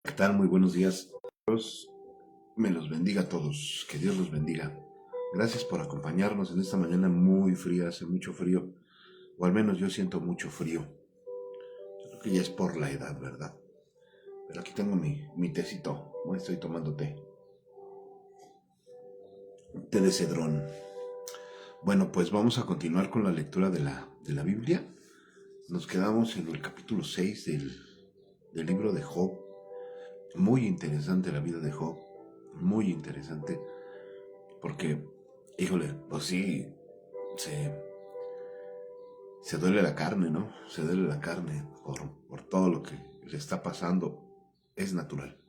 ¿Qué tal? Muy buenos días. Dios me los bendiga a todos. Que Dios los bendiga. Gracias por acompañarnos en esta mañana muy fría. Hace mucho frío. O al menos yo siento mucho frío. Yo creo que ya es por la edad, ¿verdad? Pero aquí tengo mi tecito. Hoy estoy tomando té. Té de cedrón. Bueno, pues vamos a continuar con la lectura de la Biblia. Nos quedamos en el capítulo 6 del libro de Job. Muy interesante la vida de Job. Muy interesante. Porque, híjole, pues sí, se, se duele la carne, ¿no? Se duele la carne por todo lo que le está pasando. Es natural.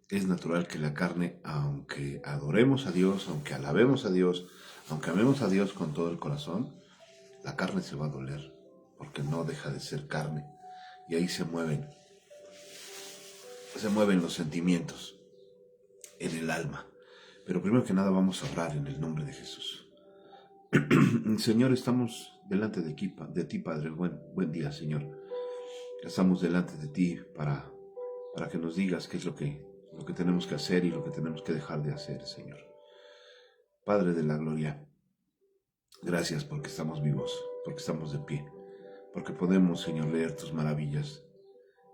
Es natural que la carne, aunque adoremos a Dios, aunque alabemos a Dios, aunque amemos a Dios con todo el corazón, la carne se va a doler, porque no deja de ser carne. Y ahí se mueven los sentimientos en el alma. Pero primero que nada vamos a orar en el nombre de Jesús. Señor, estamos delante de ti, Padre. Buen día, Señor. Estamos delante de ti para que nos digas qué es lo que tenemos que hacer y lo que tenemos que dejar de hacer, Señor. Padre de la gloria, gracias porque estamos vivos, porque estamos de pie, porque podemos, Señor, leer tus maravillas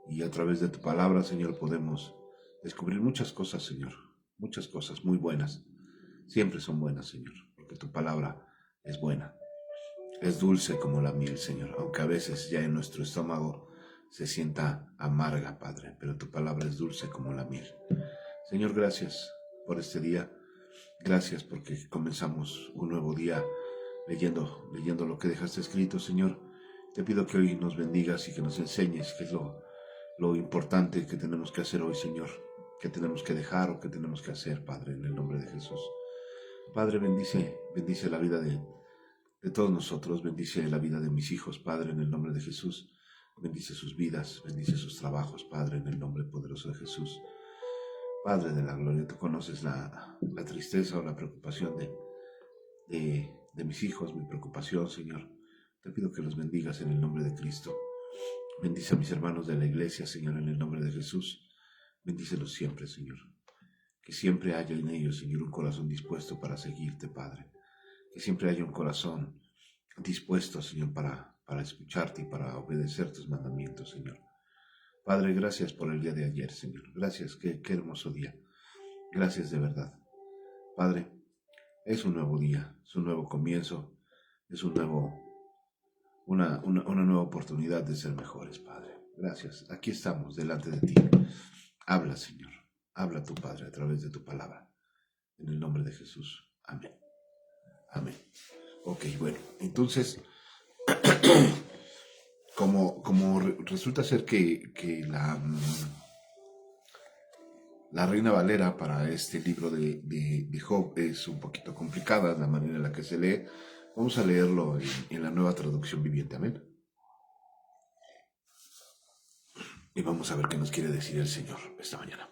y a través de tu palabra, Señor, podemos descubrir muchas cosas, Señor, muchas cosas muy buenas. Siempre son buenas, Señor, porque tu palabra es buena. Es dulce como la miel, Señor, aunque a veces ya en nuestro estómago se sienta amarga, Padre, pero tu palabra es dulce como la miel. Señor, gracias por este día. Gracias porque comenzamos un nuevo día leyendo lo que dejaste escrito, Señor. Te pido que hoy nos bendigas y que nos enseñes qué es lo importante que tenemos que hacer hoy, Señor. Que tenemos que dejar o que tenemos que hacer, Padre, en el nombre de Jesús. Padre, bendice la vida de todos nosotros. Bendice la vida de mis hijos, Padre, en el nombre de Jesús. Bendice sus vidas, bendice sus trabajos, Padre, en el nombre poderoso de Jesús. Padre de la gloria, tú conoces la tristeza o la preocupación de mis hijos, mi preocupación, Señor. Te pido que los bendigas en el nombre de Cristo. Bendice a mis hermanos de la iglesia, Señor, en el nombre de Jesús. Bendícelos siempre, Señor. Que siempre haya en ellos, Señor, un corazón dispuesto para seguirte, Padre. Que siempre haya un corazón dispuesto, Señor, para escucharte y para obedecer tus mandamientos, Señor. Padre, gracias por el día de ayer, Señor. Gracias, qué hermoso día. Gracias de verdad. Padre, es un nuevo día, es un nuevo comienzo, es una nueva oportunidad de ser mejores, Padre. Gracias. Aquí estamos, delante de ti. Habla, Señor. Habla tu Padre a través de tu palabra. En el nombre de Jesús. Amén. Amén. Ok, bueno, entonces como resulta ser que la Reina Valera para este libro de Job es un poquito complicada, la manera en la que se lee, vamos a leerlo en la nueva traducción viviente, amén. Y vamos a ver qué nos quiere decir el Señor esta mañana.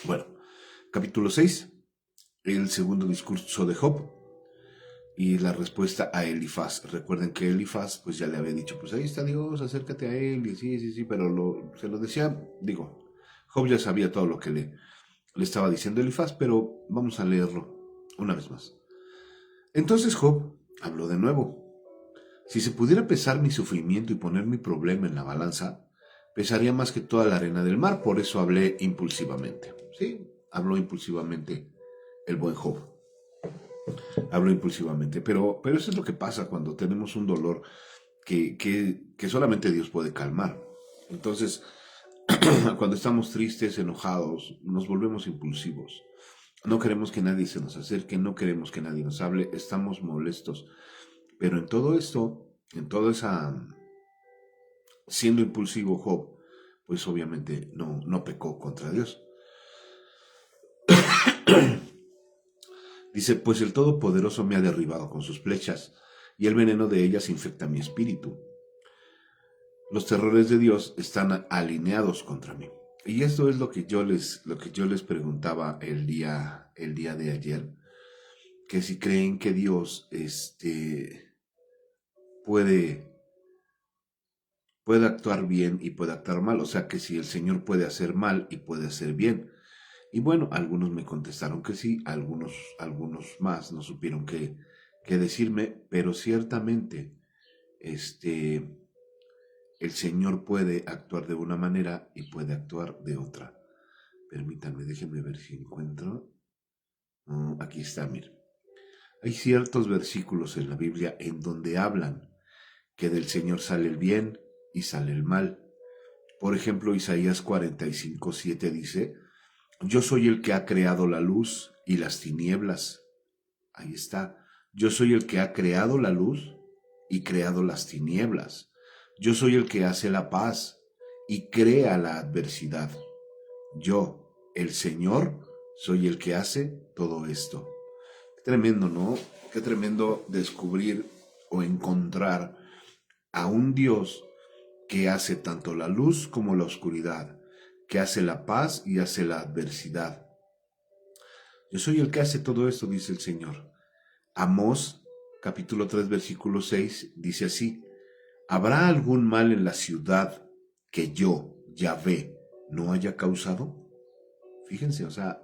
Bueno, capítulo 6, el segundo discurso de Job y la respuesta a Elifaz. Recuerden que Elifaz pues ya le había dicho, pues ahí está Dios, acércate a él, y sí, pero se lo decía, Job ya sabía todo lo que le estaba diciendo Elifaz, pero vamos a leerlo una vez más. Entonces Job habló de nuevo. Si se pudiera pesar mi sufrimiento y poner mi problema en la balanza, pesaría más que toda la arena del mar, por eso hablé impulsivamente. Sí, habló impulsivamente el buen Job. Habló impulsivamente, pero eso es lo que pasa cuando tenemos un dolor que solamente Dios puede calmar. Entonces, cuando estamos tristes, enojados, nos volvemos impulsivos. No queremos que nadie se nos acerque, no queremos que nadie nos hable, estamos molestos. Pero en todo esto, en toda esa, siendo impulsivo Job, pues obviamente no pecó contra Dios. Dice, pues el Todopoderoso me ha derribado con sus flechas, y el veneno de ellas infecta mi espíritu. Los terrores de Dios están alineados contra mí. Y esto es lo que yo les preguntaba el día de ayer, que si creen que Dios puede puede actuar bien y puede actuar mal. O sea que si el Señor puede hacer mal y puede hacer bien. Y bueno, algunos me contestaron que sí, algunos más no supieron qué decirme, pero ciertamente este, el Señor puede actuar de una manera y puede actuar de otra. Permítanme, déjenme ver si encuentro. Aquí está, miren. Hay ciertos versículos en la Biblia en donde hablan que del Señor sale el bien y sale el mal. Por ejemplo, Isaías 45:7 dice: Yo soy el que ha creado la luz y las tinieblas. Ahí está. Yo soy el que ha creado la luz y creado las tinieblas. Yo soy el que hace la paz y crea la adversidad. Yo, el Señor, soy el que hace todo esto. Qué tremendo, ¿no? Qué tremendo descubrir o encontrar a un Dios que hace tanto la luz como la oscuridad, que hace la paz y hace la adversidad. Yo soy el que hace todo esto, dice el Señor. Amós, capítulo 3, versículo 6, dice así: ¿Habrá algún mal en la ciudad que yo, Yahvé, no haya causado? Fíjense, o sea,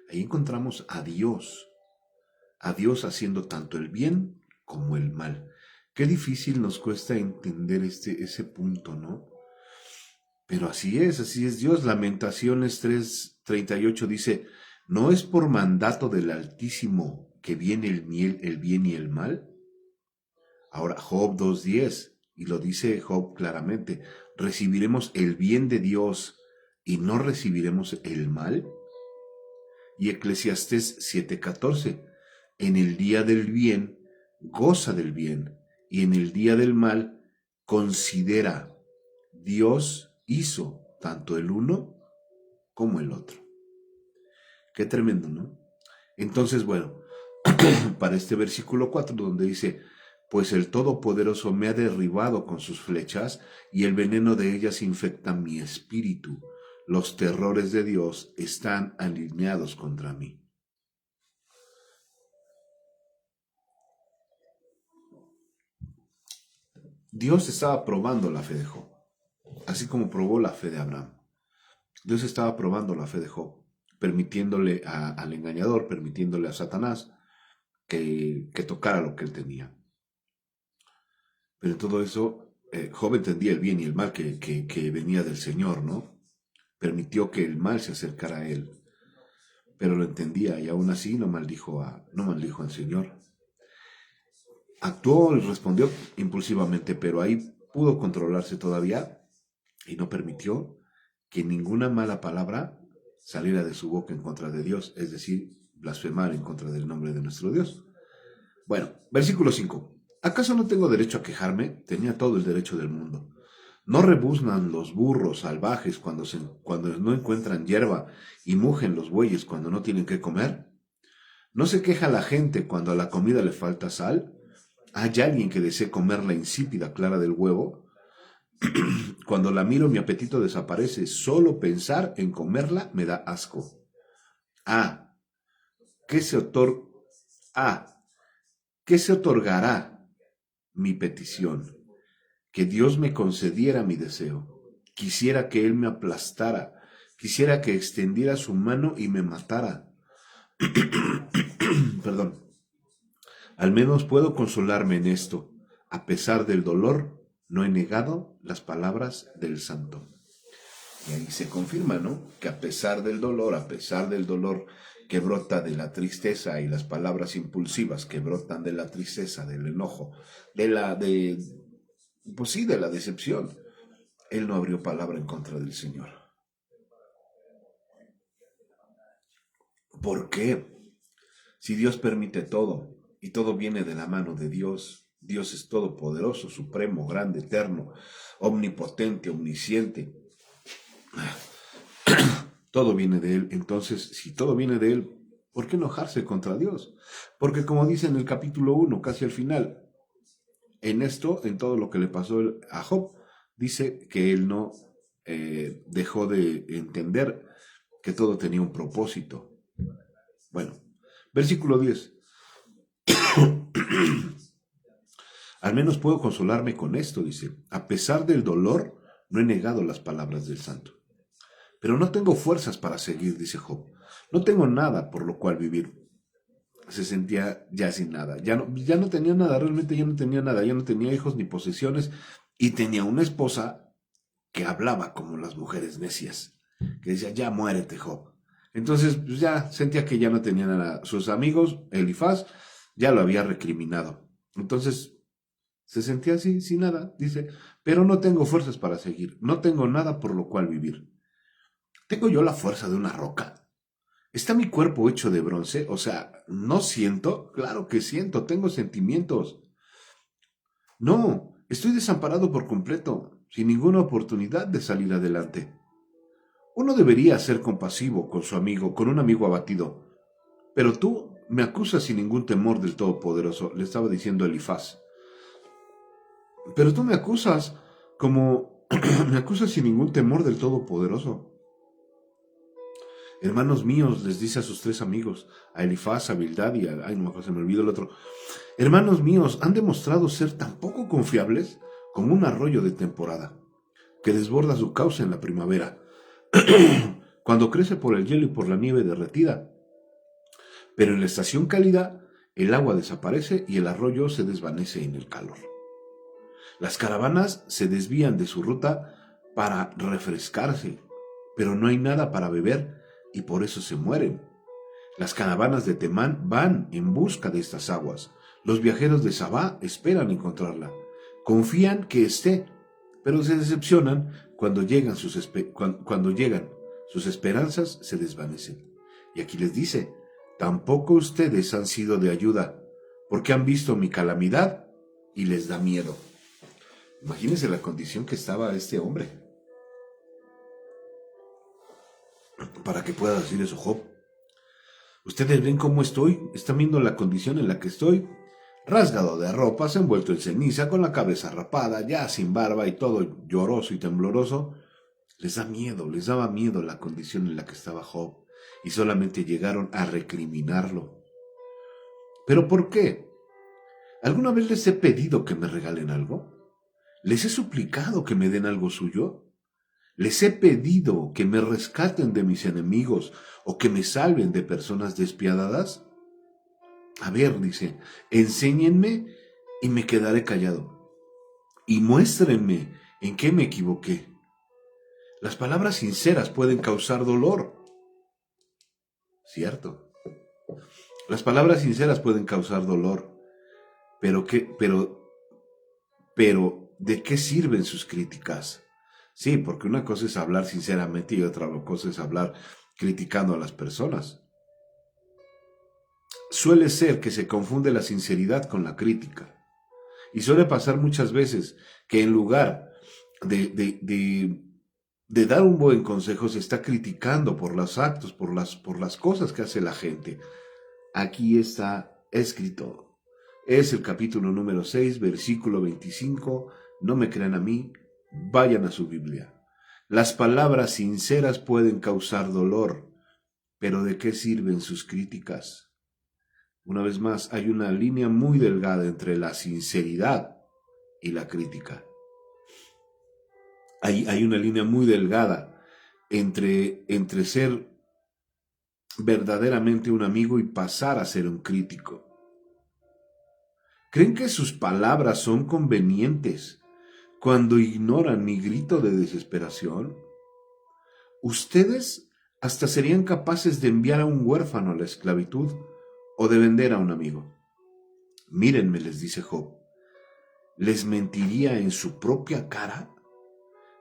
ahí encontramos a Dios haciendo tanto el bien como el mal. Qué difícil nos cuesta entender ese punto, ¿no? Pero así es Dios. Lamentaciones 3:38 dice: ¿No es por mandato del Altísimo que viene el bien y el mal? Ahora, Job 2:10, y lo dice Job claramente: ¿recibiremos el bien de Dios y no recibiremos el mal? Y Eclesiastés 7:14, en el día del bien, goza del bien, y en el día del mal, considera, Dios hizo tanto el uno como el otro. Qué tremendo, ¿no? Entonces, bueno, para este versículo 4, donde dice: pues el Todopoderoso me ha derribado con sus flechas, y el veneno de ellas infecta mi espíritu. Los terrores de Dios están alineados contra mí. Dios estaba probando la fe de Job, así como probó la fe de Abraham. Dios estaba probando la fe de Job, permitiéndole al engañador, permitiéndole a Satanás que tocara lo que él tenía. Pero en todo eso, Job entendía el bien y el mal que venía del Señor, ¿no? Permitió que el mal se acercara a él, pero lo entendía y aún así no maldijo al Señor. Actuó y respondió impulsivamente, pero ahí pudo controlarse todavía y no permitió que ninguna mala palabra saliera de su boca en contra de Dios, es decir, blasfemar en contra del nombre de nuestro Dios. Bueno, versículo 5. ¿Acaso no tengo derecho a quejarme? Tenía todo el derecho del mundo. ¿No rebuznan los burros salvajes cuando no encuentran hierba y mugen los bueyes cuando no tienen qué comer? ¿No se queja la gente cuando a la comida le falta sal? ¿Hay alguien que desee comer la insípida clara del huevo? Cuando la miro mi apetito desaparece. Solo pensar en comerla me da asco. Ah, ¿qué se otor- ¿qué se otorgará mi petición? Que Dios me concediera mi deseo. Quisiera que Él me aplastara. Quisiera que extendiera su mano y me matara. Perdón. Al menos puedo consolarme en esto. A pesar del dolor, no he negado las palabras del santo. Y ahí se confirma, ¿no? Que a pesar del dolor que brota de la tristeza y las palabras impulsivas que brotan de la tristeza, del enojo, pues sí, de la decepción, él no abrió palabra en contra del Señor. ¿Por qué? Si Dios permite todo y todo viene de la mano de Dios, Dios es todopoderoso, supremo, grande, eterno, omnipotente, omnisciente. Todo viene de Él. Entonces, si todo viene de Él, ¿por qué enojarse contra Dios? Porque como dice en el capítulo 1, casi al final, en todo lo que le pasó a Job, dice que él no dejó de entender que todo tenía un propósito. Bueno, versículo 10. Al menos puedo consolarme con esto, dice. A pesar del dolor, no he negado las palabras del santo. Pero no tengo fuerzas para seguir, dice Job. No tengo nada por lo cual vivir. Se sentía ya sin nada. Ya no tenía nada, realmente ya no tenía nada. Ya no tenía hijos ni posesiones. Y tenía una esposa que hablaba como las mujeres necias. Que decía, ya muérete, Job. Entonces, pues ya sentía que ya no tenía nada. Sus amigos, Elifaz, ya lo había recriminado. Entonces, se sentía así, sin nada. Dice, pero no tengo fuerzas para seguir. No tengo nada por lo cual vivir. ¿Tengo yo la fuerza de una roca? ¿Está mi cuerpo hecho de bronce? O sea, ¿no siento? Claro que siento, tengo sentimientos. No, estoy desamparado por completo, sin ninguna oportunidad de salir adelante. Uno debería ser compasivo con su amigo, con un amigo abatido. Pero tú me acusas sin ningún temor del Todopoderoso, le estaba diciendo Elifaz. Pero tú me acusas como me acusas sin ningún temor del Todopoderoso. Hermanos míos, les dice a sus tres amigos, a Elifaz, a Bildad y a... Ay, no me acuerdo, se me olvidó el otro. Hermanos míos, han demostrado ser tan poco confiables como un arroyo de temporada, que desborda su cauce en la primavera, cuando crece por el hielo y por la nieve derretida. Pero en la estación cálida, el agua desaparece y el arroyo se desvanece en el calor. Las caravanas se desvían de su ruta para refrescarse, pero no hay nada para beber y por eso se mueren. Las caravanas de Temán van en busca de estas aguas. Los viajeros de Sabá esperan encontrarla. Confían que esté, pero se decepcionan cuando llegan cuando llegan. Sus esperanzas se desvanecen. Y aquí les dice, tampoco ustedes han sido de ayuda, porque han visto mi calamidad y les da miedo. Imagínense la condición que estaba este hombre. Para que pueda decir eso Job. Ustedes ven cómo estoy, están viendo la condición en la que estoy. Rasgado de ropas, envuelto en ceniza, con la cabeza rapada, ya sin barba y todo lloroso y tembloroso. Les daba miedo la condición en la que estaba Job. Y solamente llegaron a recriminarlo. ¿Pero por qué? ¿Alguna vez les he pedido que me regalen algo? ¿Les he suplicado que me den algo suyo? ¿Les he pedido que me rescaten de mis enemigos o que me salven de personas despiadadas? A ver, dice, enséñenme y me quedaré callado. Y muéstrenme en qué me equivoqué. Las palabras sinceras pueden causar dolor. Cierto. Las palabras sinceras pueden causar dolor. Pero, ¿de qué sirven sus críticas? Sí, porque una cosa es hablar sinceramente y otra cosa es hablar criticando a las personas. Suele ser que se confunde la sinceridad con la crítica. Y suele pasar muchas veces que en lugar de dar un buen consejo se está criticando por los actos, por las cosas que hace la gente. Aquí está escrito. Es el capítulo número 6, versículo 25. No me crean a mí, vayan a su Biblia. Las palabras sinceras pueden causar dolor, pero ¿de qué sirven sus críticas? Una vez más, hay una línea muy delgada entre la sinceridad y la crítica. Hay una línea muy delgada entre ser verdaderamente un amigo y pasar a ser un crítico. ¿Creen que sus palabras son convenientes cuando ignoran mi grito de desesperación? Ustedes hasta serían capaces de enviar a un huérfano a la esclavitud o de vender a un amigo. Mírenme, les dice Job, ¿les mentiría en su propia cara?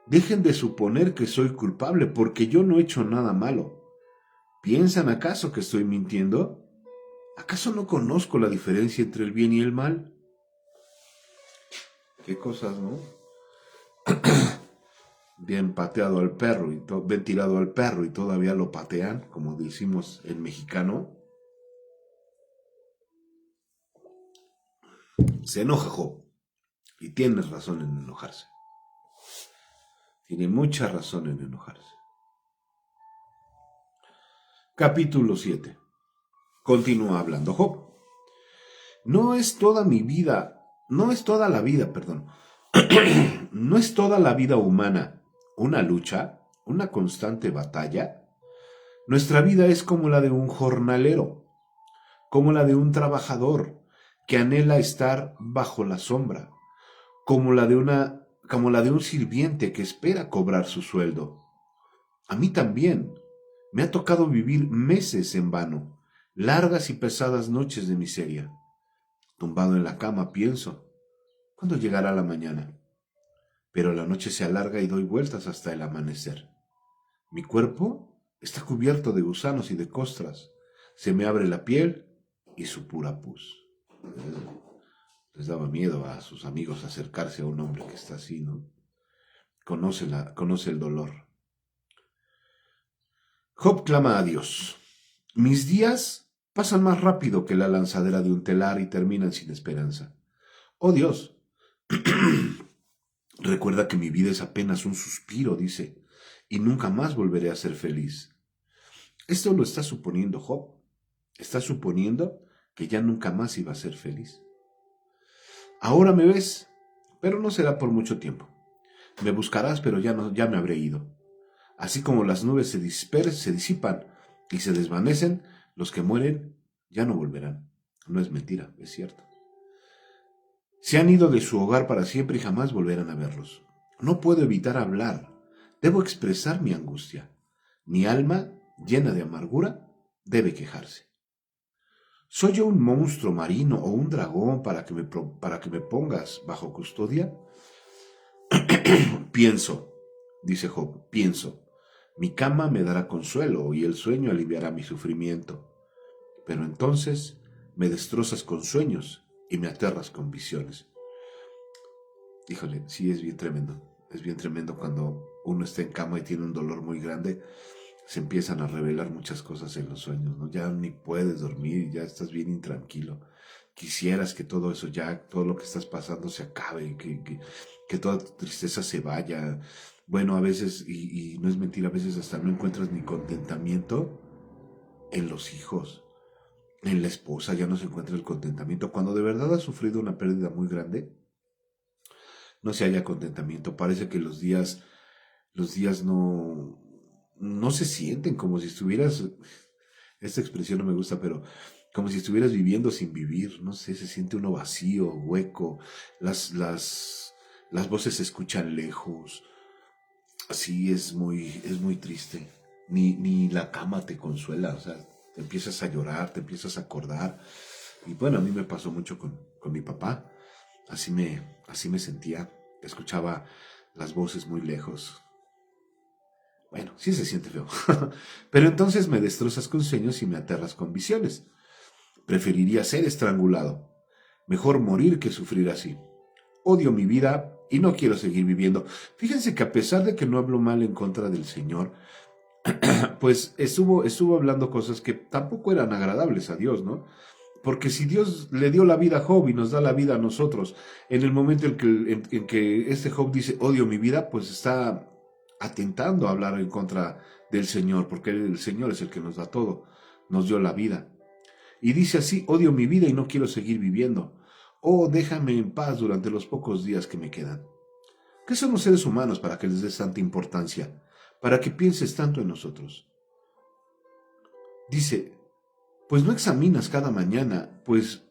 Dejen de suponer que soy culpable porque yo no he hecho nada malo. ¿Piensan acaso que estoy mintiendo? ¿Acaso no conozco la diferencia entre el bien y el mal? Qué cosas, ¿no? Bien pateado al perro y bien tirado al perro y todavía lo patean, como decimos en mexicano. Se enoja Job y tiene razón en enojarse. Tiene mucha razón en enojarse. Capítulo 7. Continúa hablando Job. ¿No es toda mi vida no es toda la vida, perdón, no es toda la vida humana una lucha, una constante batalla. Nuestra vida es como la de un jornalero, como la de un trabajador que anhela estar bajo la sombra, como la de un sirviente que espera cobrar su sueldo. A mí también me ha tocado vivir meses en vano, largas y pesadas noches de miseria. Tumbado en la cama pienso, ¿cuándo llegará la mañana? Pero la noche se alarga y doy vueltas hasta el amanecer. Mi cuerpo está cubierto de gusanos y de costras. Se me abre la piel y supura pus. Les daba miedo a sus amigos acercarse a un hombre que está así, ¿no? Conoce el dolor. Job clama a Dios. Mis días pasan más rápido que la lanzadera de un telar y terminan sin esperanza. Oh Dios, recuerda que mi vida es apenas un suspiro, dice, y nunca más volveré a ser feliz. Esto lo está suponiendo Job. Está suponiendo que ya nunca más iba a ser feliz. Ahora me ves, pero no será por mucho tiempo. Me buscarás, pero ya me habré ido. Así como las nubes se disipan y se desvanecen, los que mueren ya no volverán. No es mentira, es cierto. Se han ido de su hogar para siempre y jamás volverán a verlos. No puedo evitar hablar. Debo expresar mi angustia. Mi alma, llena de amargura, debe quejarse. ¿Soy yo un monstruo marino o un dragón para que me pongas bajo custodia? Pienso, dice Job, pienso. Mi cama me dará consuelo y el sueño aliviará mi sufrimiento. Pero entonces me destrozas con sueños y me aterras con visiones. Híjole, sí es bien tremendo. Es bien tremendo cuando uno está en cama y tiene un dolor muy grande. Se empiezan a revelar muchas cosas en los sueños, ¿no? Ya ni puedes dormir, ya estás bien intranquilo. Quisieras que todo eso ya, todo lo que estás pasando se acabe, que toda tu tristeza se vaya. Bueno, a veces, y no es mentira, a veces hasta no encuentras ni contentamiento en los hijos, en la esposa, ya no se encuentra el contentamiento. Cuando de verdad has sufrido una pérdida muy grande, no se haya contentamiento. Parece que los días no se sienten como si estuvieras, esta expresión no me gusta, pero como si estuvieras viviendo sin vivir, no sé, se siente uno vacío, hueco, las voces se escuchan lejos, así es muy triste, ni la cama te consuela, o sea, te empiezas a llorar, te empiezas a acordar, y bueno, a mí me pasó mucho con mi papá, así me sentía, escuchaba las voces muy lejos. Bueno, sí se siente feo. Pero entonces me destrozas con sueños y me aterras con visiones. Preferiría ser estrangulado. Mejor morir que sufrir así. Odio mi vida y no quiero seguir viviendo. Fíjense que a pesar de que no hablo mal en contra del Señor, pues estuvo hablando cosas que tampoco eran agradables a Dios, ¿no? Porque si Dios le dio la vida a Job y nos da la vida a nosotros, en el momento en que este Job dice, odio mi vida, pues está atentando a hablar en contra del Señor, porque el Señor es el que nos da todo, nos dio la vida. Y dice así, odio mi vida y no quiero seguir viviendo. Oh, déjame en paz durante los pocos días que me quedan. ¿Qué son los seres humanos para que les des tanta importancia? Para que pienses tanto en nosotros. Dice, pues no examinas cada mañana, pues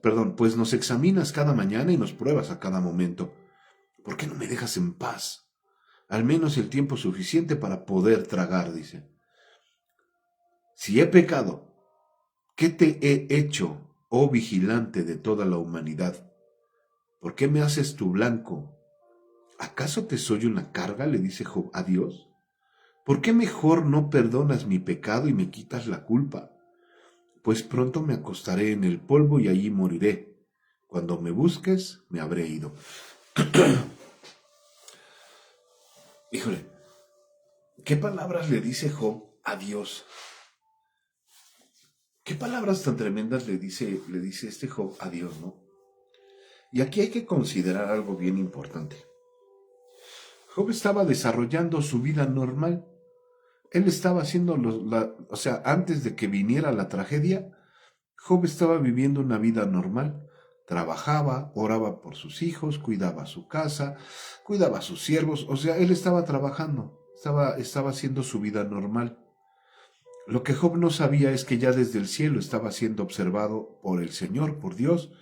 nos examinas cada mañana y nos pruebas a cada momento. ¿Por qué no me dejas en paz? Al menos el tiempo suficiente para poder tragar, dice. Si he pecado, ¿qué te he hecho, oh vigilante de toda la humanidad? ¿Por qué me haces tu blanco? ¿Acaso te soy una carga? Le dice Job a Dios. ¿Por qué mejor no perdonas mi pecado y me quitas la culpa? Pues pronto me acostaré en el polvo y allí moriré. Cuando me busques, me habré ido. Híjole, ¿qué palabras le dice Job a Dios? ¿Qué palabras tan tremendas le dice este Job a Dios, no? Y aquí hay que considerar algo bien importante. Job estaba desarrollando su vida normal. Él estaba haciendo, antes de que viniera la tragedia, Job estaba viviendo una vida normal. trabajaba, oraba por sus hijos, cuidaba su casa, cuidaba a sus siervos, o sea, él estaba trabajando, estaba haciendo su vida normal. Lo que Job no sabía es que ya desde el cielo estaba siendo observado por el Señor, por Dios,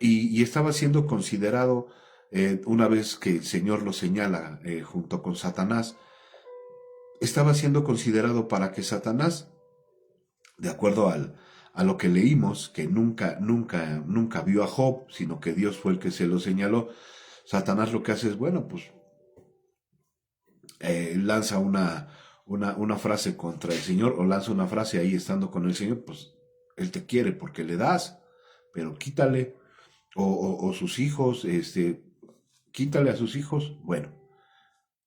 y estaba siendo considerado, una vez que el Señor lo señala junto con Satanás, estaba siendo considerado para que Satanás, de acuerdo a lo que leímos, que nunca vio a Job, sino que Dios fue el que se lo señaló. Satanás lo que hace es, bueno, pues lanza una frase contra el Señor, o lanza una frase ahí estando con el Señor, pues Él te quiere porque le das, pero quítale, o sus hijos, quítale a sus hijos. Bueno,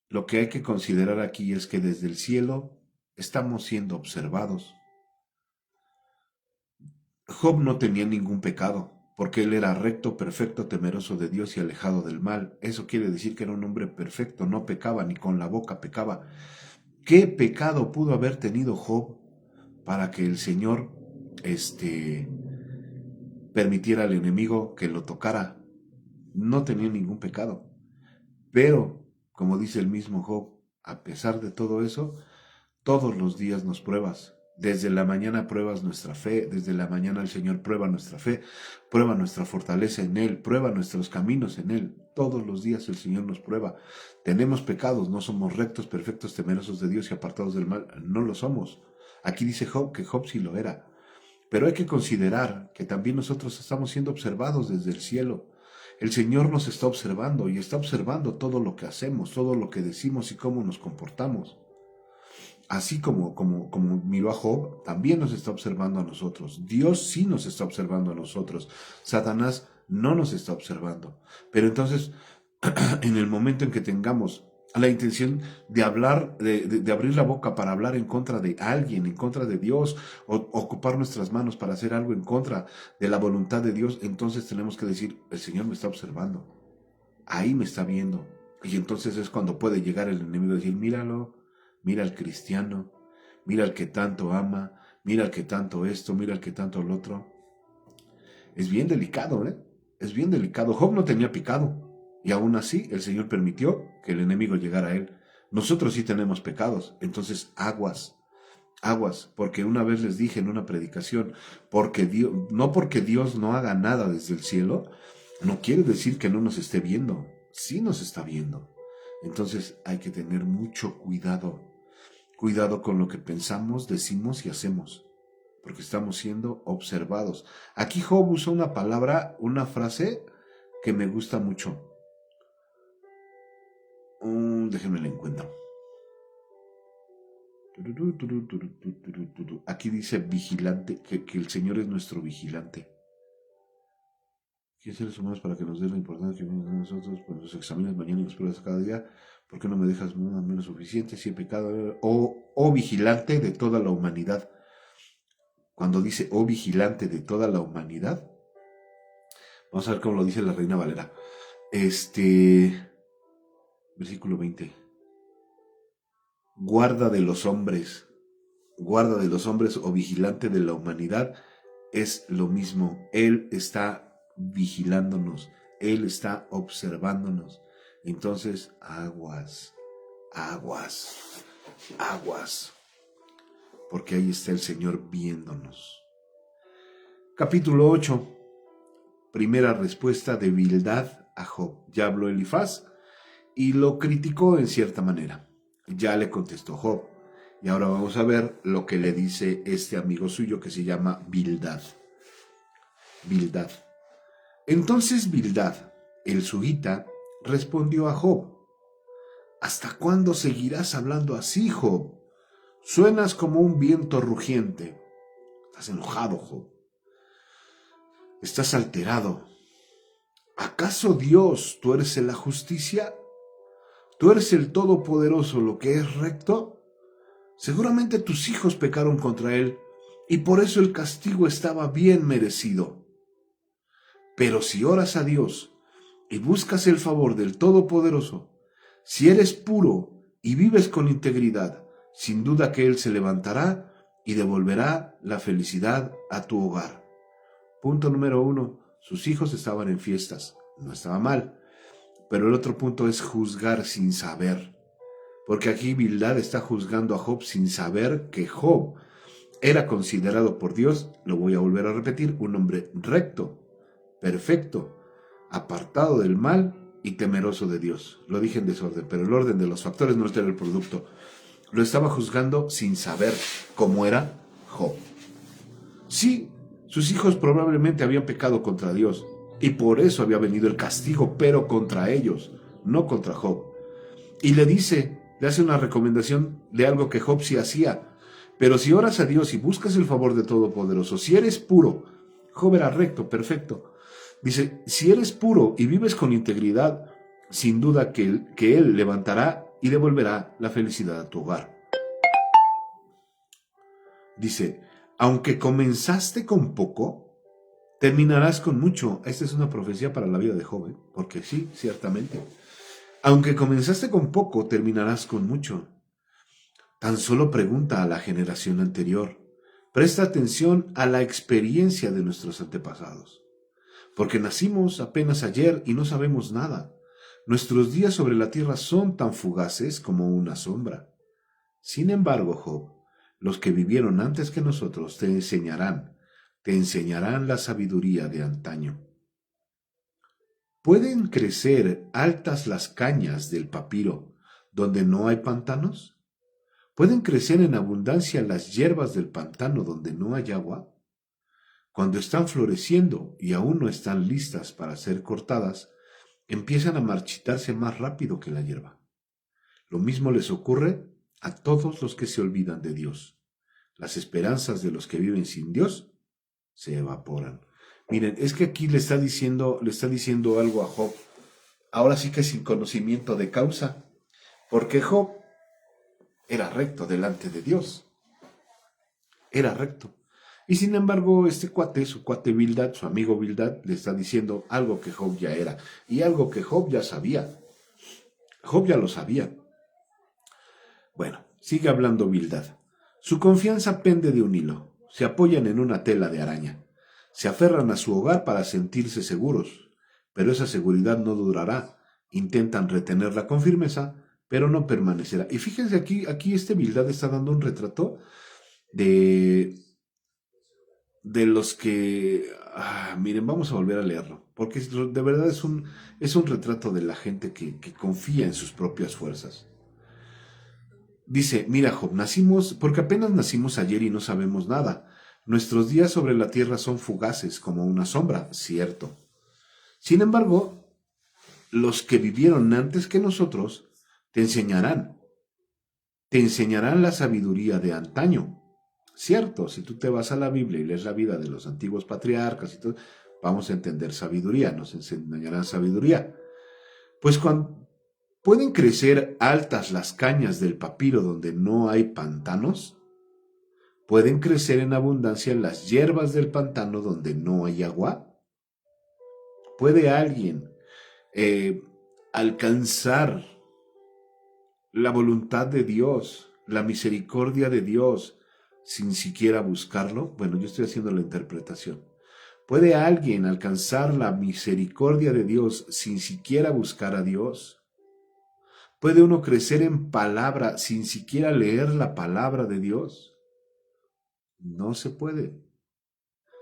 lo que hay que considerar aquí es que desde el cielo estamos siendo observados. Job no tenía ningún pecado, porque él era recto, perfecto, temeroso de Dios y alejado del mal. Eso quiere decir que era un hombre perfecto, no pecaba, ni con la boca pecaba. ¿Qué pecado pudo haber tenido Job para que el Señor permitiera al enemigo que lo tocara? No tenía ningún pecado. Pero, como dice el mismo Job, a pesar de todo eso, todos los días nos pruebas. Desde la mañana pruebas nuestra fe, desde la mañana el Señor prueba nuestra fe, prueba nuestra fortaleza en Él, prueba nuestros caminos en Él. Todos los días el Señor nos prueba. Tenemos pecados, no somos rectos, perfectos, temerosos de Dios y apartados del mal. No lo somos. Aquí dice Job que Job sí lo era. Pero hay que considerar que también nosotros estamos siendo observados desde el cielo. El Señor nos está observando y está observando todo lo que hacemos, todo lo que decimos y cómo nos comportamos. Así como miró a Job, también nos está observando a nosotros. Dios sí nos está observando a nosotros. Satanás no nos está observando. Pero entonces, en el momento en que tengamos la intención de hablar, de abrir la boca para hablar en contra de alguien, en contra de Dios, o ocupar nuestras manos para hacer algo en contra de la voluntad de Dios, entonces tenemos que decir, el Señor me está observando. Ahí me está viendo. Y entonces es cuando puede llegar el enemigo y decir, míralo, mira al cristiano, mira al que tanto ama, mira al que tanto esto, mira al que tanto el otro. Es bien delicado, ¿eh? Es bien delicado. Job no tenía pecado, y aún así el Señor permitió que el enemigo llegara a él. Nosotros sí tenemos pecados, entonces aguas, porque una vez les dije en una predicación, no porque Dios no haga nada desde el cielo, no quiere decir que no nos esté viendo, sí nos está viendo. Entonces hay que tener mucho cuidado con lo que pensamos, decimos y hacemos, porque estamos siendo observados. Aquí Job usa una frase que me gusta mucho. Déjenme la encuentro. Aquí dice vigilante, que el Señor es nuestro vigilante. ¿Qué seres humanos para que nos des la importancia que vemos a nosotros? Pues los examinas mañana y los pruebas cada día. ¿Por qué no me dejas menos suficiente? Si he pecado, vigilante de toda la humanidad. Cuando dice vigilante de toda la humanidad, vamos a ver cómo lo dice la Reina Valera. Versículo 20. Guarda de los hombres o vigilante de la humanidad es lo mismo. Él está vigilándonos, Él está observándonos. Entonces, aguas, porque ahí está el Señor viéndonos. Capítulo 8. Primera respuesta de Bildad a Job. Ya habló Elifaz y lo criticó en cierta manera. Ya le contestó Job. Y ahora vamos a ver lo que le dice este amigo suyo que se llama Bildad. Entonces Bildad, el suhita, respondió a Job: ¿Hasta cuándo seguirás hablando así, Job? Suenas como un viento rugiente. Estás enojado, Job. Estás alterado. ¿Acaso Dios, tú eres la justicia? ¿Tú eres el Todopoderoso, lo que es recto? Seguramente tus hijos pecaron contra él, y por eso el castigo estaba bien merecido. Pero si oras a Dios y buscas el favor del Todopoderoso, si eres puro y vives con integridad, sin duda que Él se levantará y devolverá la felicidad a tu hogar. Punto número 1. Sus hijos estaban en fiestas, no estaba mal. Pero el otro punto es juzgar sin saber. Porque aquí Bildad está juzgando a Job sin saber que Job era considerado por Dios, lo voy a volver a repetir, un hombre recto, perfecto, apartado del mal y temeroso de Dios. Lo dije en desorden, pero el orden de los factores no era el producto. Lo estaba juzgando sin saber cómo era Job. Sí, sus hijos probablemente habían pecado contra Dios y por eso había venido el castigo, pero contra ellos, no contra Job. Y le hace una recomendación de algo que Job sí hacía. Pero si oras a Dios y buscas el favor de Todopoderoso, si eres puro, Job era recto, perfecto. Dice, si eres puro y vives con integridad, sin duda que Él levantará y devolverá la felicidad a tu hogar. Dice, aunque comenzaste con poco, terminarás con mucho. Esta es una profecía para la vida de Job, porque sí, ciertamente. Aunque comenzaste con poco, terminarás con mucho. Tan solo pregunta a la generación anterior. Presta atención a la experiencia de nuestros antepasados. Porque nacimos apenas ayer y no sabemos nada. Nuestros días sobre la tierra son tan fugaces como una sombra. Sin embargo, Job, los que vivieron antes que nosotros te enseñarán la sabiduría de antaño. ¿Pueden crecer altas las cañas del papiro donde no hay pantanos? ¿Pueden crecer en abundancia las hierbas del pantano donde no hay agua? Cuando están floreciendo y aún no están listas para ser cortadas, empiezan a marchitarse más rápido que la hierba. Lo mismo les ocurre a todos los que se olvidan de Dios. Las esperanzas de los que viven sin Dios se evaporan. Miren, es que aquí le está diciendo algo a Job. Ahora sí que sin conocimiento de causa, porque Job era recto delante de Dios. Era recto. Y sin embargo, su cuate Bildad, su amigo Bildad, le está diciendo algo que Job ya era. Y algo que Job ya sabía. Job ya lo sabía. Bueno, sigue hablando Bildad. Su confianza pende de un hilo. Se apoyan en una tela de araña. Se aferran a su hogar para sentirse seguros. Pero esa seguridad no durará. Intentan retenerla con firmeza, pero no permanecerá. Y fíjense aquí Bildad está dando un retrato de los que... miren, vamos a volver a leerlo, porque de verdad es un retrato de la gente que confía en sus propias fuerzas. Dice, mira Job, porque apenas nacimos ayer y no sabemos nada. Nuestros días sobre la tierra son fugaces como una sombra, cierto. Sin embargo, los que vivieron antes que nosotros te enseñarán la sabiduría de antaño. Cierto, si tú te vas a la Biblia y lees la vida de los antiguos patriarcas y todo, vamos a entender sabiduría, nos enseñarán sabiduría. Pues cuando pueden crecer altas las cañas del papiro donde no hay pantanos, pueden crecer en abundancia las hierbas del pantano donde no hay agua. ¿Puede alguien alcanzar la voluntad de Dios, la misericordia de Dios, sin siquiera buscarlo? Bueno, yo estoy haciendo la interpretación. ¿Puede alguien alcanzar la misericordia de Dios sin siquiera buscar a Dios? ¿Puede uno crecer en palabra sin siquiera leer la palabra de Dios? No se puede.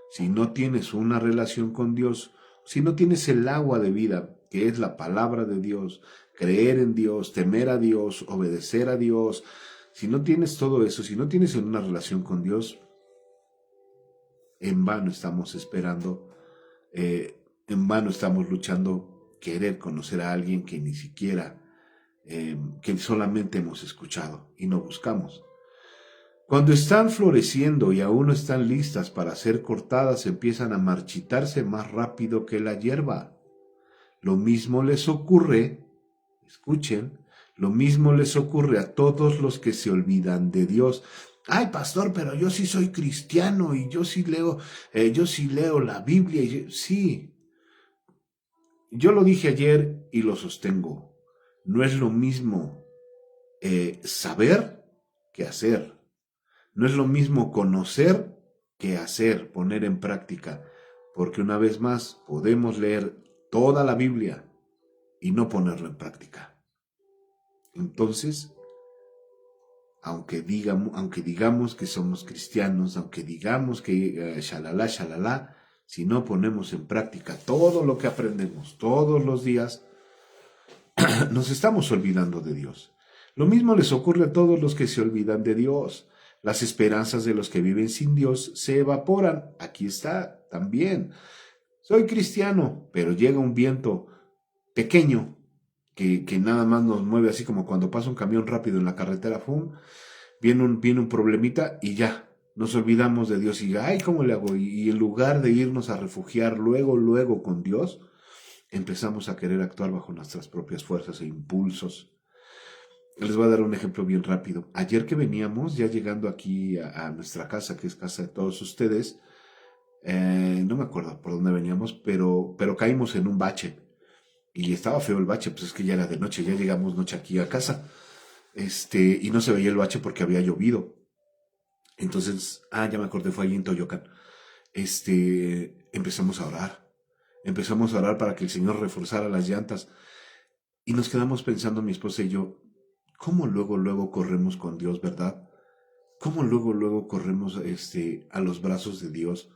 Si no tienes una relación con Dios, si no tienes el agua de vida, que es la palabra de Dios, creer en Dios, temer a Dios, obedecer a Dios, si no tienes todo eso, si no tienes una relación con Dios, en vano estamos esperando, en vano estamos luchando, querer conocer a alguien que ni siquiera, que solamente hemos escuchado y no buscamos. Cuando están floreciendo y aún no están listas para ser cortadas, empiezan a marchitarse más rápido que la hierba. Lo mismo les ocurre, escuchen, lo mismo les ocurre a todos los que se olvidan de Dios. Ay, pastor, pero yo sí soy cristiano y yo sí leo la Biblia. Sí, yo lo dije ayer y lo sostengo. No es lo mismo saber que hacer. No es lo mismo conocer que hacer, poner en práctica. porque una vez más podemos leer toda la Biblia y no ponerla en práctica. Entonces, aunque digamos que somos cristianos, aunque digamos que shalala, shalala, si no ponemos en práctica todo lo que aprendemos todos los días, nos estamos olvidando de Dios. Lo mismo les ocurre a todos los que se olvidan de Dios. Las esperanzas de los que viven sin Dios se evaporan. Aquí está también. Soy cristiano, pero llega un viento pequeño que nada más nos mueve, así como cuando pasa un camión rápido en la carretera, ¡fum! Viene un problemita y ya, nos olvidamos de Dios y, ay, ¿cómo le hago? Y en lugar de irnos a refugiar luego con Dios, empezamos a querer actuar bajo nuestras propias fuerzas e impulsos. Les voy a dar un ejemplo bien rápido. Ayer que veníamos, ya llegando aquí a nuestra casa, que es casa de todos ustedes, no me acuerdo por dónde veníamos, pero caímos en un bache. Y estaba feo el bache, pues es que ya era de noche, ya llegamos noche aquí a casa. Y no se veía el bache porque había llovido. Entonces, ya me acordé, fue allí en Toyocan. Empezamos a orar. Empezamos a orar para que el Señor reforzara las llantas. Y nos quedamos pensando, mi esposa y yo, ¿cómo luego corremos con Dios, verdad? ¿Cómo luego corremos a los brazos de Dios?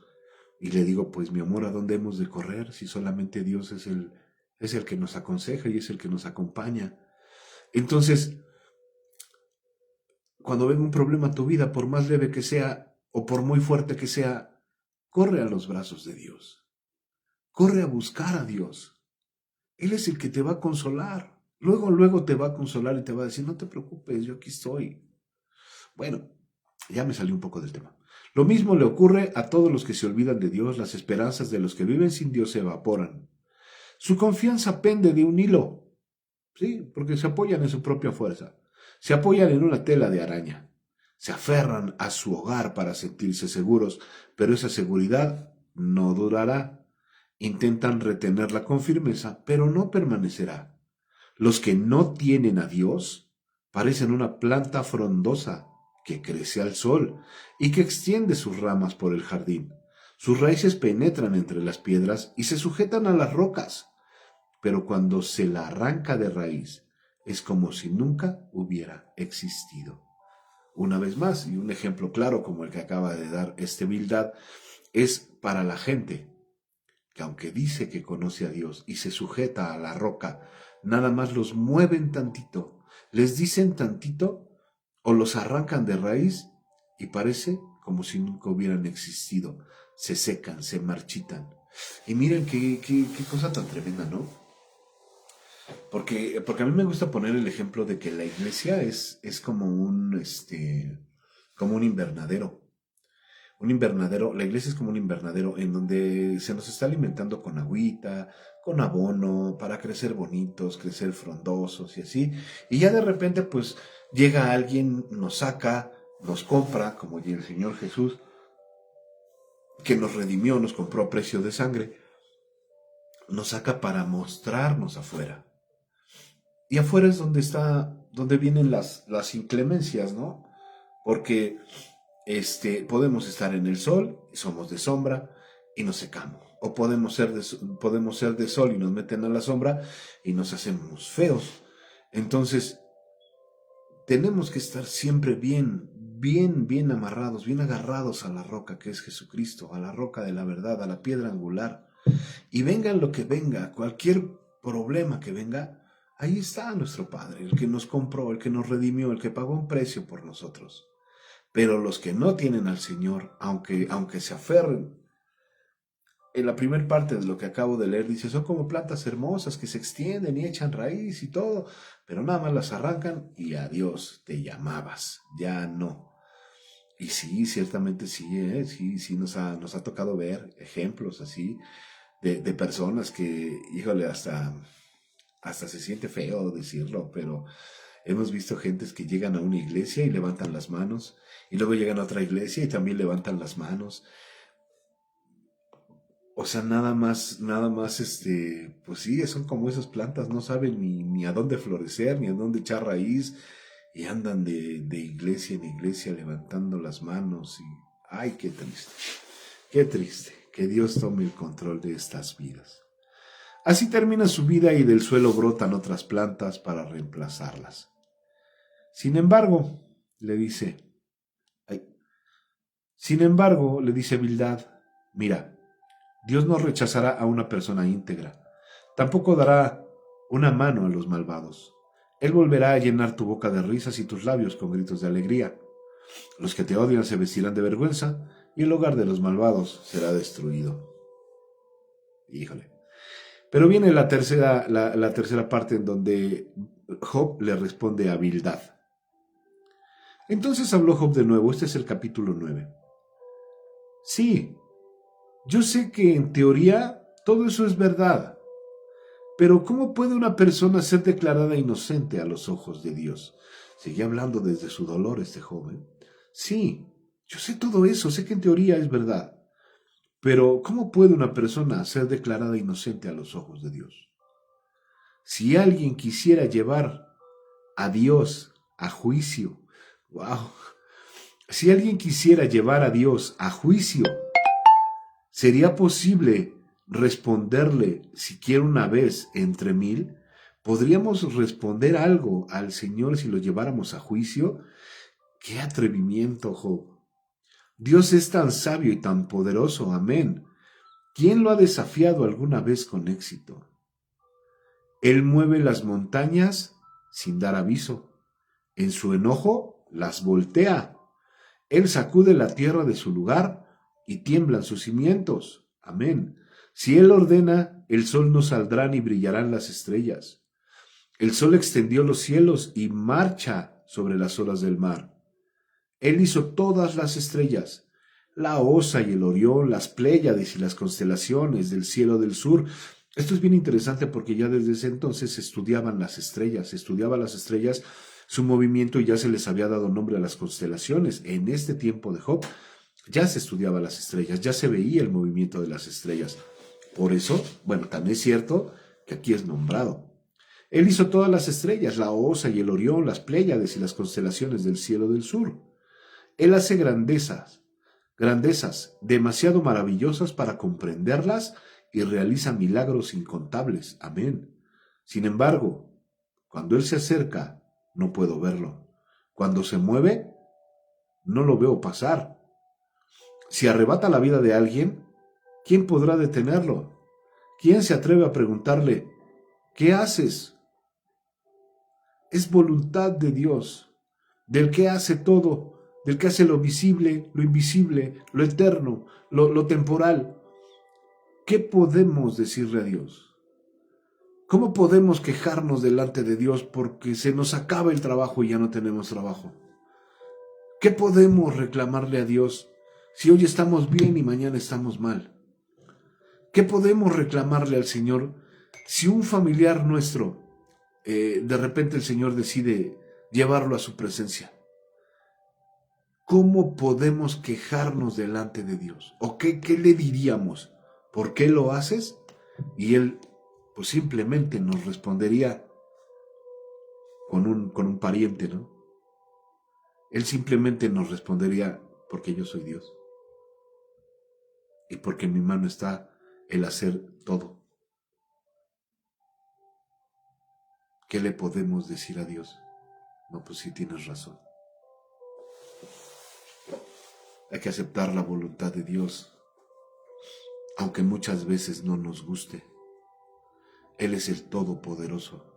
Y le digo, pues mi amor, ¿a dónde hemos de correr si solamente Dios es el que nos aconseja y es el que nos acompaña? Entonces, cuando venga un problema a tu vida, por más leve que sea o por muy fuerte que sea, corre a los brazos de Dios. Corre a buscar a Dios. Él es el que te va a consolar. Luego te va a consolar y te va a decir, no te preocupes, yo aquí estoy. Bueno, ya me salí un poco del tema. Lo mismo le ocurre a todos los que se olvidan de Dios, las esperanzas de los que viven sin Dios se evaporan. Su confianza pende de un hilo, ¿sí? Porque se apoyan en su propia fuerza. Se apoyan en una tela de araña. Se aferran a su hogar para sentirse seguros, pero esa seguridad no durará. Intentan retenerla con firmeza, pero no permanecerá. Los que no tienen a Dios parecen una planta frondosa que crece al sol y que extiende sus ramas por el jardín. Sus raíces penetran entre las piedras y se sujetan a las rocas, pero cuando se la arranca de raíz, es como si nunca hubiera existido. Una vez más, y un ejemplo claro como el que acaba de dar Bildad, es para la gente que aunque dice que conoce a Dios y se sujeta a la roca, nada más los mueven tantito, les dicen tantito o los arrancan de raíz y parece como si nunca hubieran existido. Se secan, se marchitan. Y miren qué cosa tan tremenda, ¿no? Porque a mí me gusta poner el ejemplo de que la iglesia es como un invernadero. Un invernadero, la iglesia es como un invernadero en donde se nos está alimentando con agüita, con abono, para crecer bonitos, crecer frondosos y así. Y ya de repente, pues, llega alguien, nos saca, nos compra, como el Señor Jesús, que nos redimió, nos compró a precio de sangre, nos saca para mostrarnos afuera. Y afuera es donde vienen las inclemencias, ¿no? Porque podemos estar en el sol, somos de sombra y nos secamos. O podemos ser de sol y nos meten a la sombra y nos hacemos feos. Entonces, tenemos que estar siempre bien amarrados, bien agarrados a la roca que es Jesucristo, a la roca de la verdad, a la piedra angular. Y venga lo que venga, cualquier problema que venga, ahí está nuestro Padre, el que nos compró, el que nos redimió, el que pagó un precio por nosotros. Pero los que no tienen al Señor, aunque se aferren, en la primera parte de lo que acabo de leer dice, son como plantas hermosas que se extienden y echan raíz y todo, pero nada más las arrancan y adiós, te llamabas, ya no. Y sí, ciertamente sí, sí nos ha tocado ver ejemplos así de personas que, híjole, hasta se siente feo decirlo, pero hemos visto gentes que llegan a una iglesia y levantan las manos, y luego llegan a otra iglesia y también levantan las manos. O sea, nada más, pues sí, son como esas plantas, no saben ni a dónde florecer, ni a dónde echar raíz, y andan de iglesia en iglesia levantando las manos, y, ay, qué triste, que Dios tome el control de estas vidas. Así termina su vida y del suelo brotan otras plantas para reemplazarlas. Sin embargo, le dice Bildad, mira, Dios no rechazará a una persona íntegra, tampoco dará una mano a los malvados. Él volverá a llenar tu boca de risas y tus labios con gritos de alegría. Los que te odian se vestirán de vergüenza y el hogar de los malvados será destruido. Híjole. Pero viene la tercera parte en donde Job le responde a Bildad. Entonces habló Job de nuevo, este es el capítulo 9. Sí, yo sé que en teoría todo eso es verdad, pero ¿cómo puede una persona ser declarada inocente a los ojos de Dios? Seguía hablando desde su dolor este joven. Sí, yo sé todo eso, sé que en teoría es verdad, pero ¿cómo puede una persona ser declarada inocente a los ojos de Dios? Si alguien quisiera llevar a Dios a juicio, wow, si alguien quisiera llevar a Dios a juicio, ¿sería posible responderle siquiera una vez entre 1000? ¿Podríamos responder algo al Señor si lo lleváramos a juicio? ¡Qué atrevimiento, Job! Dios es tan sabio y tan poderoso, amén. ¿Quién lo ha desafiado alguna vez con éxito? Él mueve las montañas sin dar aviso. En su enojo las voltea. Él sacude la tierra de su lugar y tiemblan sus cimientos. Amén. Si Él ordena, el sol no saldrá ni brillarán las estrellas. El sol extendió los cielos y marcha sobre las olas del mar. Él hizo todas las estrellas, la Osa y el Orión, las Pléyades y las constelaciones del cielo del sur. Esto es bien interesante porque ya desde ese entonces se estudiaban las estrellas, su movimiento, y ya se les había dado nombre a las constelaciones. En este tiempo de Job ya se estudiaba las estrellas, ya se veía el movimiento de las estrellas. Por eso, bueno, tan es cierto que aquí es nombrado. Él hizo todas las estrellas, la Osa y el Orión, las Pléyades y las constelaciones del cielo del sur. Él hace grandezas demasiado maravillosas para comprenderlas y realiza milagros incontables. Amén. Sin embargo, cuando Él se acerca, no puedo verlo. Cuando se mueve, no lo veo pasar. Si arrebata la vida de alguien, ¿quién podrá detenerlo? ¿Quién se atreve a preguntarle, ¿qué haces? Es voluntad de Dios, del que hace todo, del que hace lo visible, lo invisible, lo eterno, lo temporal. ¿Qué podemos decirle a Dios? ¿Cómo podemos quejarnos delante de Dios porque se nos acaba el trabajo y ya no tenemos trabajo? ¿Qué podemos reclamarle a Dios si hoy estamos bien y mañana estamos mal? ¿Qué podemos reclamarle al Señor si un familiar nuestro, de repente el Señor decide llevarlo a su presencia? ¿Cómo podemos quejarnos delante de Dios? ¿O qué le diríamos? ¿Por qué lo haces? Y Él pues simplemente nos respondería con un pariente, ¿no? Él simplemente nos respondería, porque yo soy Dios. Y porque en mi mano está el hacer todo. ¿Qué le podemos decir a Dios? No, pues sí tienes razón. Hay que aceptar la voluntad de Dios, aunque muchas veces no nos guste. Él es el Todopoderoso.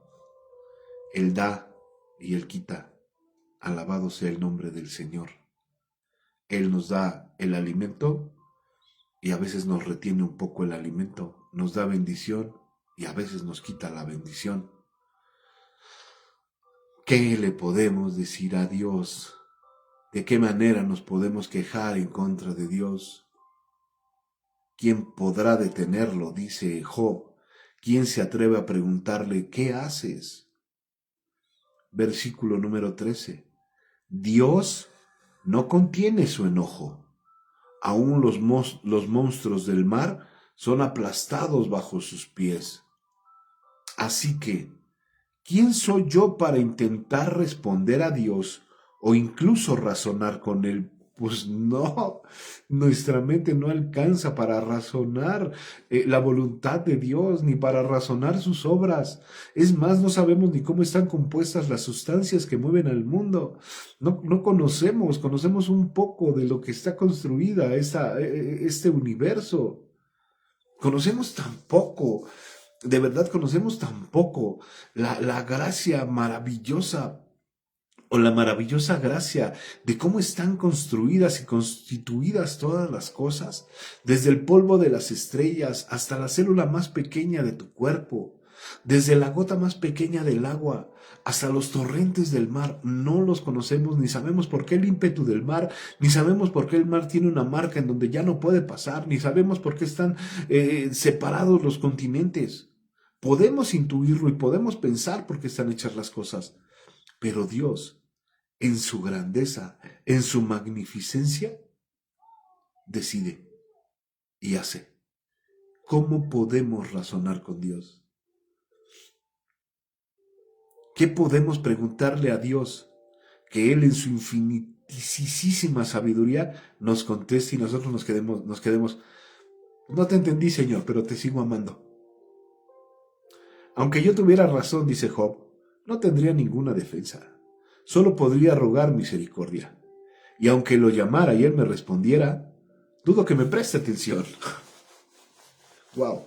Él da y Él quita. Alabado sea el nombre del Señor. Él nos da el alimento y a veces nos retiene un poco el alimento. Nos da bendición y a veces nos quita la bendición. ¿Qué le podemos decir a Dios? ¿De qué manera nos podemos quejar en contra de Dios? ¿Quién podrá detenerlo? Dice Job. ¿Quién se atreve a preguntarle, ¿qué haces? Versículo número 13. Dios no contiene su enojo. Aún los monstruos del mar son aplastados bajo sus pies. Así que, ¿quién soy yo para intentar responder a Dios o incluso razonar con Él? Pues no, nuestra mente no alcanza para razonar la voluntad de Dios, ni para razonar sus obras. Es más, no sabemos ni cómo están compuestas las sustancias que mueven al mundo. No conocemos un poco de lo que está construida este universo. Conocemos tan poco, de verdad conocemos tan poco la gracia maravillosa o la maravillosa gracia de cómo están construidas y constituidas todas las cosas, desde el polvo de las estrellas hasta la célula más pequeña de tu cuerpo, desde la gota más pequeña del agua hasta los torrentes del mar. No los conocemos, ni sabemos por qué el ímpetu del mar, ni sabemos por qué el mar tiene una marca en donde ya no puede pasar, ni sabemos por qué están separados los continentes. Podemos intuirlo y podemos pensar por qué están hechas las cosas, pero Dios, en su grandeza, en su magnificencia, decide y hace. ¿Cómo podemos razonar con Dios? ¿Qué podemos preguntarle a Dios que Él en su infinitísima sabiduría nos conteste y nosotros nos quedemos, no te entendí, Señor, pero te sigo amando? Aunque yo tuviera razón, dice Job, no tendría ninguna defensa. Solo podría rogar misericordia. Y aunque lo llamara y Él me respondiera, dudo que me preste atención. Wow.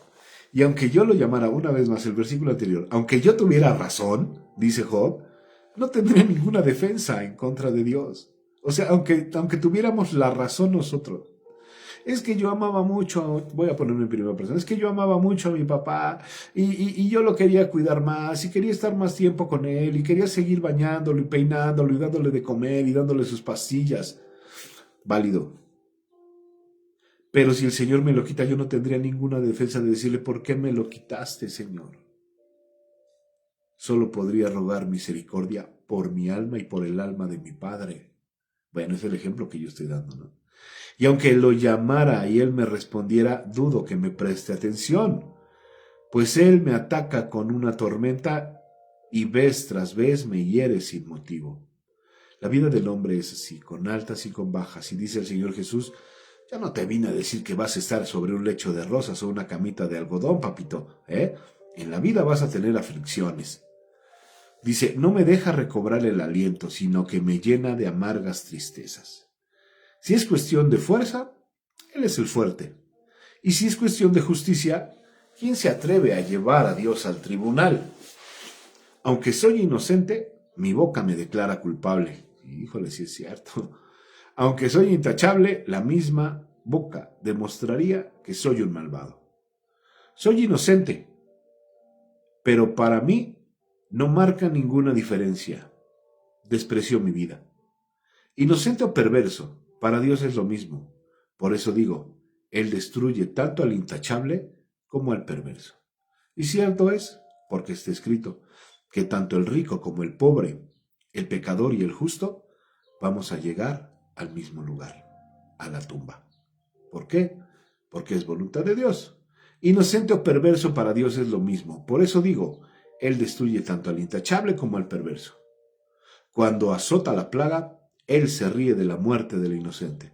Y aunque yo lo llamara, una vez más el versículo anterior, aunque yo tuviera razón, dice Job, no tendría ninguna defensa en contra de Dios. O sea, aunque tuviéramos la razón nosotros. Es que yo amaba mucho, voy a ponerme en primera persona, es que yo amaba mucho a mi papá y yo lo quería cuidar más y quería estar más tiempo con él y quería seguir bañándolo y peinándolo y dándole de comer y dándole sus pastillas. Válido. Pero si el Señor me lo quita, yo no tendría ninguna defensa de decirle, ¿por qué me lo quitaste, Señor? Solo podría rogar misericordia por mi alma y por el alma de mi Padre. Bueno, es el ejemplo que yo estoy dando, ¿no? Y aunque lo llamara y Él me respondiera, dudo que me preste atención, pues Él me ataca con una tormenta y vez tras vez me hiere sin motivo. La vida del hombre es así, con altas y con bajas, y dice el Señor Jesús, ya no te vine a decir que vas a estar sobre un lecho de rosas o una camita de algodón, papito, ¿eh? En la vida vas a tener aflicciones. Dice, no me deja recobrar el aliento, sino que me llena de amargas tristezas. Si es cuestión de fuerza, Él es el fuerte. Y si es cuestión de justicia, ¿quién se atreve a llevar a Dios al tribunal? Aunque soy inocente, mi boca me declara culpable. Híjole, sí es cierto. Aunque soy intachable, la misma boca demostraría que soy un malvado. Soy inocente, pero para mí no marca ninguna diferencia. Despreció mi vida. Inocente o perverso, para Dios es lo mismo. Por eso digo, Él destruye tanto al intachable como al perverso. Y cierto es, porque está escrito, que tanto el rico como el pobre, el pecador y el justo, vamos a llegar al mismo lugar, a la tumba. ¿Por qué? Porque es voluntad de Dios. Inocente o perverso para Dios es lo mismo. Por eso digo, Él destruye tanto al intachable como al perverso. Cuando azota la plaga, Él se ríe de la muerte del inocente.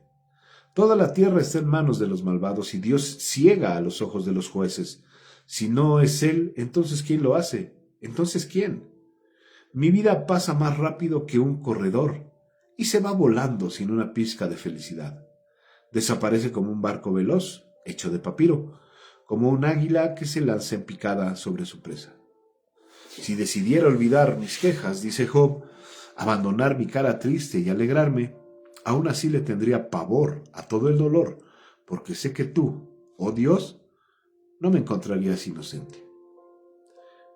Toda la tierra está en manos de los malvados y Dios ciega a los ojos de los jueces. Si no es Él, entonces ¿quién lo hace? ¿Entonces quién? Mi vida pasa más rápido que un corredor y se va volando sin una pizca de felicidad. Desaparece como un barco veloz, hecho de papiro, como un águila que se lanza en picada sobre su presa. Si decidiera olvidar mis quejas, dice Job, abandonar mi cara triste y alegrarme, aún así le tendría pavor a todo el dolor, porque sé que tú, oh Dios, no me encontrarías inocente.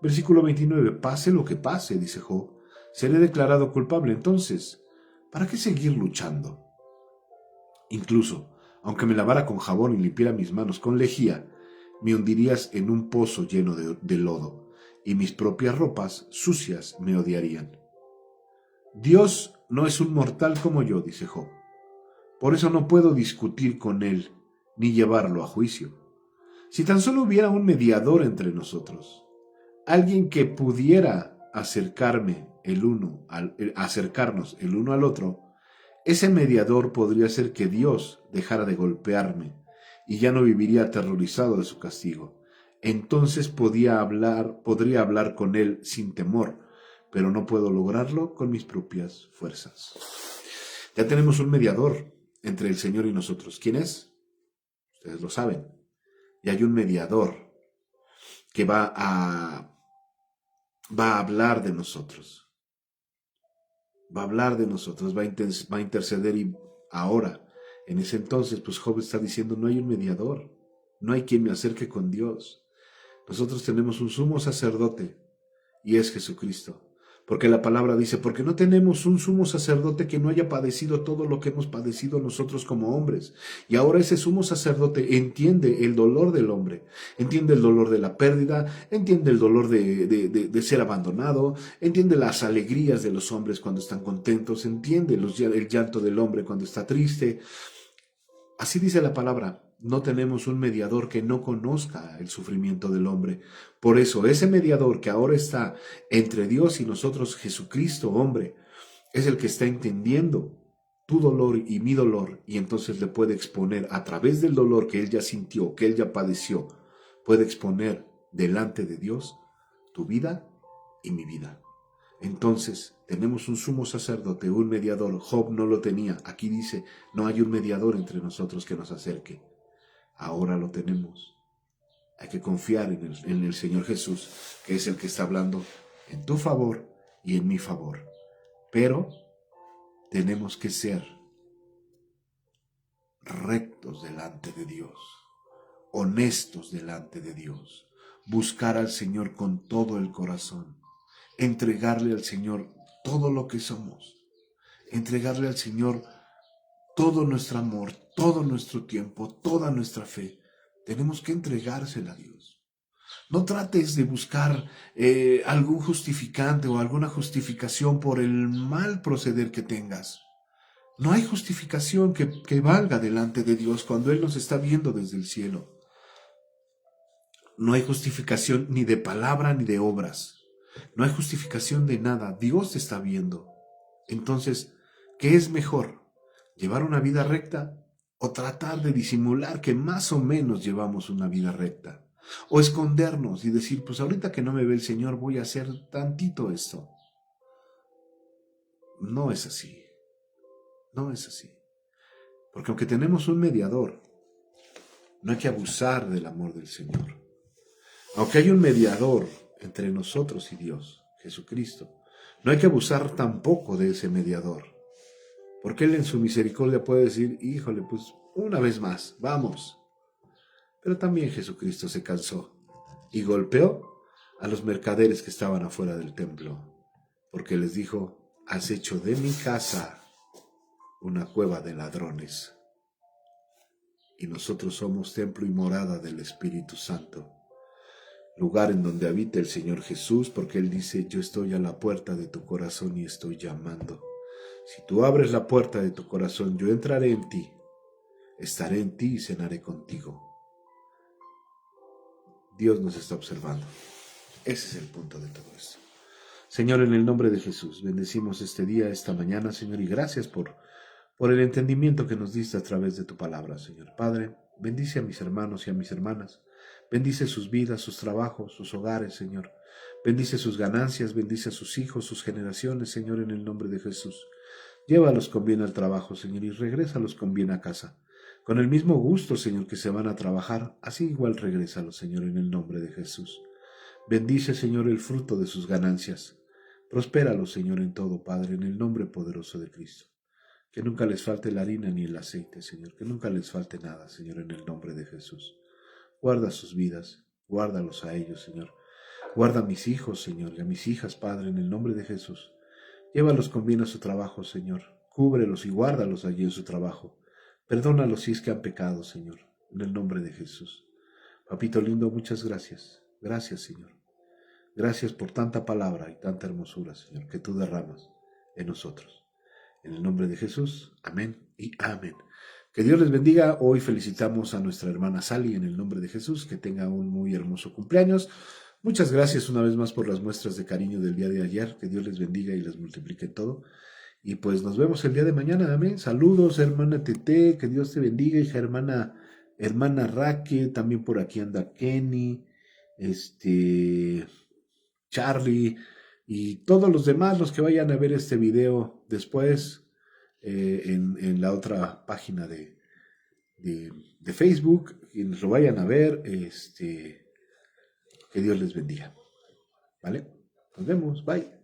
Versículo 29, pase lo que pase, dice Job, seré declarado culpable. Entonces, ¿para qué seguir luchando? Incluso, aunque me lavara con jabón y limpiara mis manos con lejía, me hundirías en un pozo lleno de lodo, y mis propias ropas sucias me odiarían. Dios no es un mortal como yo, dice Job. Por eso no puedo discutir con él, ni llevarlo a juicio. Si tan solo hubiera un mediador entre nosotros, alguien que pudiera acercarnos el uno al otro, Ese mediador podría ser que Dios dejara de golpearme y ya no viviría aterrorizado de su castigo. Entonces podría hablar con él sin temor, pero no puedo lograrlo con mis propias fuerzas. Ya tenemos un mediador entre el Señor y nosotros. ¿Quién es? Ustedes lo saben. Y hay un mediador que va a hablar de nosotros. Va a hablar de nosotros, va a interceder y ahora, en ese entonces, pues Job está diciendo, no hay un mediador, no hay quien me acerque con Dios. Nosotros tenemos un sumo sacerdote y es Jesucristo. Porque la palabra dice, porque no tenemos un sumo sacerdote que no haya padecido todo lo que hemos padecido nosotros como hombres. Y ahora ese sumo sacerdote entiende el dolor del hombre, entiende el dolor de la pérdida, entiende el dolor de ser abandonado, entiende las alegrías de los hombres cuando están contentos, entiende el llanto del hombre cuando está triste. Así dice la palabra. No tenemos un mediador que no conozca el sufrimiento del hombre. Por eso, ese mediador que ahora está entre Dios y nosotros, Jesucristo, hombre, es el que está entendiendo tu dolor y mi dolor, y entonces le puede exponer a través del dolor que él ya sintió, que él ya padeció, puede exponer delante de Dios tu vida y mi vida. Entonces, tenemos un sumo sacerdote, un mediador. Job no lo tenía. Aquí dice, no hay un mediador entre nosotros que nos acerque. Ahora lo tenemos. Hay que confiar en el Señor Jesús, que es el que está hablando en tu favor y en mi favor. Pero tenemos que ser rectos delante de Dios, honestos delante de Dios, buscar al Señor con todo el corazón, entregarle al Señor todo lo que somos, entregarle al Señor todo nuestro amor, todo nuestro tiempo, toda nuestra fe. Tenemos que entregársela a Dios. No trates de buscar algún justificante o alguna justificación por el mal proceder que tengas. No hay justificación que valga delante de Dios cuando Él nos está viendo desde el cielo. No hay justificación ni de palabra ni de obras. No hay justificación de nada. Dios te está viendo. Entonces, ¿qué es mejor? ¿Llevar una vida recta o tratar de disimular que más o menos llevamos una vida recta? O escondernos y decir, pues ahorita que no me ve el Señor voy a hacer tantito esto. No es así. No es así. Porque aunque tenemos un mediador, no hay que abusar del amor del Señor. Aunque hay un mediador entre nosotros y Dios, Jesucristo, no hay que abusar tampoco de ese mediador. Porque Él en su misericordia puede decir, híjole, pues una vez más, vamos. Pero también Jesucristo se cansó y golpeó a los mercaderes que estaban afuera del templo, porque les dijo, has hecho de mi casa una cueva de ladrones. Y nosotros somos templo y morada del Espíritu Santo, lugar en donde habita el Señor Jesús, porque Él dice, yo estoy a la puerta de tu corazón y estoy llamando. Si tú abres la puerta de tu corazón, yo entraré en ti, estaré en ti y cenaré contigo. Dios nos está observando. Ese es el punto de todo esto. Señor, en el nombre de Jesús, bendecimos este día, esta mañana, Señor, y gracias por el entendimiento que nos diste a través de tu palabra, Señor. Padre, bendice a mis hermanos y a mis hermanas. Bendice sus vidas, sus trabajos, sus hogares, Señor. Bendice sus ganancias, bendice a sus hijos, sus generaciones, Señor, en el nombre de Jesús. Llévalos con bien al trabajo, Señor, y regrésalos con bien a casa. Con el mismo gusto, Señor, que se van a trabajar, así igual regrésalos, Señor, en el nombre de Jesús. Bendice, Señor, el fruto de sus ganancias. Prospéralos, Señor, en todo, Padre, en el nombre poderoso de Cristo. Que nunca les falte la harina ni el aceite, Señor. Que nunca les falte nada, Señor, en el nombre de Jesús. Guarda sus vidas, guárdalos a ellos, Señor. Guarda a mis hijos, Señor, y a mis hijas, Padre, en el nombre de Jesús. Llévalos con bien a su trabajo, Señor. Cúbrelos y guárdalos allí en su trabajo. Perdónalos si es que han pecado, Señor, en el nombre de Jesús. Papito lindo, muchas gracias. Gracias, Señor. Gracias por tanta palabra y tanta hermosura, Señor, que tú derramas en nosotros. En el nombre de Jesús, amén y amén. Que Dios les bendiga. Hoy felicitamos a nuestra hermana Sally en el nombre de Jesús. Que tenga un muy hermoso cumpleaños. Muchas gracias una vez más por las muestras de cariño del día de ayer. Que Dios les bendiga y les multiplique todo. Y pues nos vemos el día de mañana, amén. Saludos, hermana Tete, que Dios te bendiga, hija hermana Raquel, también por aquí anda Kenny, este, Charlie, y todos los demás, los que vayan a ver este video después en la otra página de Facebook, quienes lo vayan a ver, que Dios les bendiga. ¿Vale? Nos vemos, bye.